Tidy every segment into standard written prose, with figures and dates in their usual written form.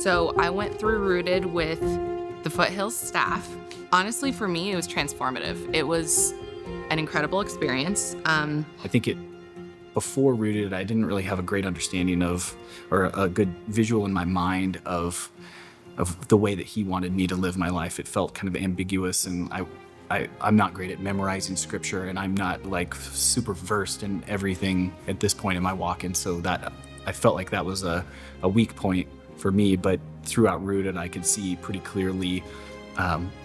So I went through Rooted with the Foothills staff. Honestly, for me, it was transformative. It was an incredible experience. I think before Rooted, I didn't really have a great understanding of, or a good visual in my mind of the way that he wanted me to live my life. It felt kind of ambiguous, and I'm not great at memorizing scripture, and I'm not like super versed in everything at this point in my walk. And so that I felt like that was a weak point for me. But throughout Rooted, I could see pretty clearly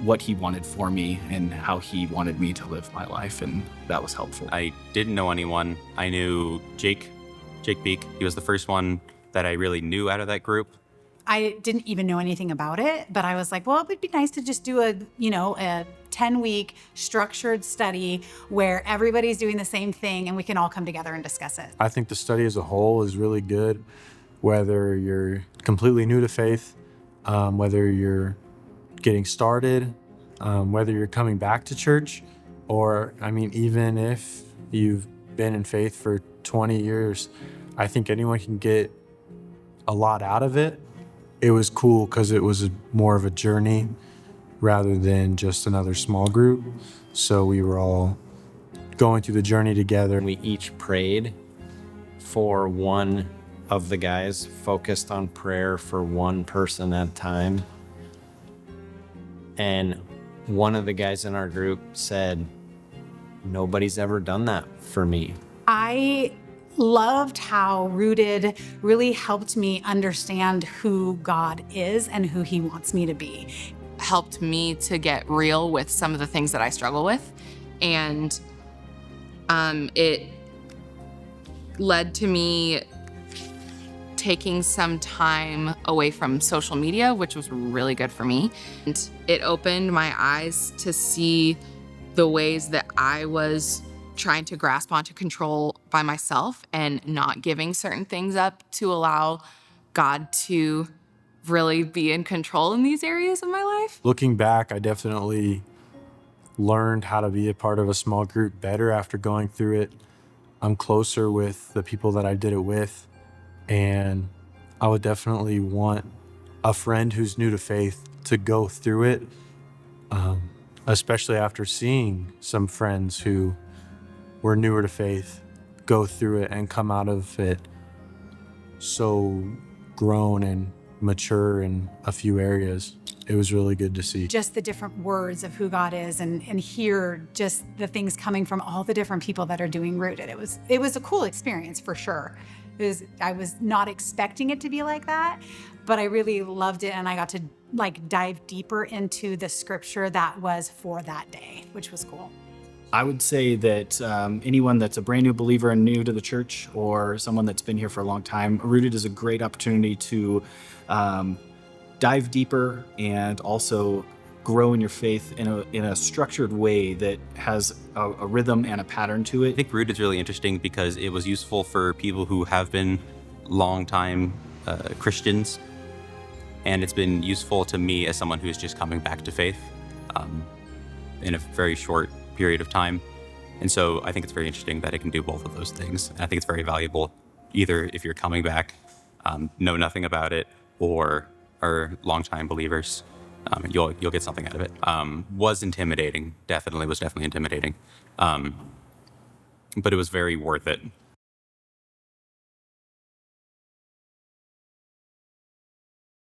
what he wanted for me and how he wanted me to live my life, and that was helpful. I didn't know anyone. I knew Jake Beek. He was the first one that I really knew out of that group. I didn't even know anything about it, but I was like, well, it would be nice to just do a 10-week structured study where everybody's doing the same thing and we can all come together and discuss it. I think the study as a whole is really good, whether you're completely new to faith, whether you're getting started, whether you're coming back to church, or even if you've been in faith for 20 years, I think anyone can get a lot out of it. It was cool because it was more of a journey rather than just another small group. So we were all going through the journey together. We each prayed for one of the guys, focused on prayer for one person at a time. And one of the guys in our group said, "Nobody's ever done that for me." I loved how Rooted really helped me understand who God is and who he wants me to be. Helped me to get real with some of the things that I struggle with. And it led to me taking some time away from social media, which was really good for me. And it opened my eyes to see the ways that I was trying to grasp onto control by myself and not giving certain things up to allow God to really be in control in these areas of my life. Looking back, I definitely learned how to be a part of a small group better after going through it. I'm closer with the people that I did it with, and I would definitely want a friend who's new to faith to go through it, especially after seeing some friends who were newer to faith go through it and come out of it so grown and mature in a few areas. It was really good to see. Just the different words of who God is and hear just the things coming from all the different people that are doing Rooted. It was a cool experience for sure. I was not expecting it to be like that, but I really loved it, and I got to dive deeper into the scripture that was for that day, which was cool. I would say that anyone that's a brand new believer and new to the church, or someone that's been here for a long time, Rooted is a great opportunity to dive deeper and also grow in your faith in a structured way that has a rhythm and a pattern to it. I think Root is really interesting because it was useful for people who have been long-time Christians, and it's been useful to me as someone who's just coming back to faith in a very short period of time. And so I think it's very interesting that it can do both of those things. And I think it's very valuable, either if you're coming back, know nothing about it, or are longtime believers. You'll get something out of it. Was intimidating, definitely intimidating. But it was very worth it.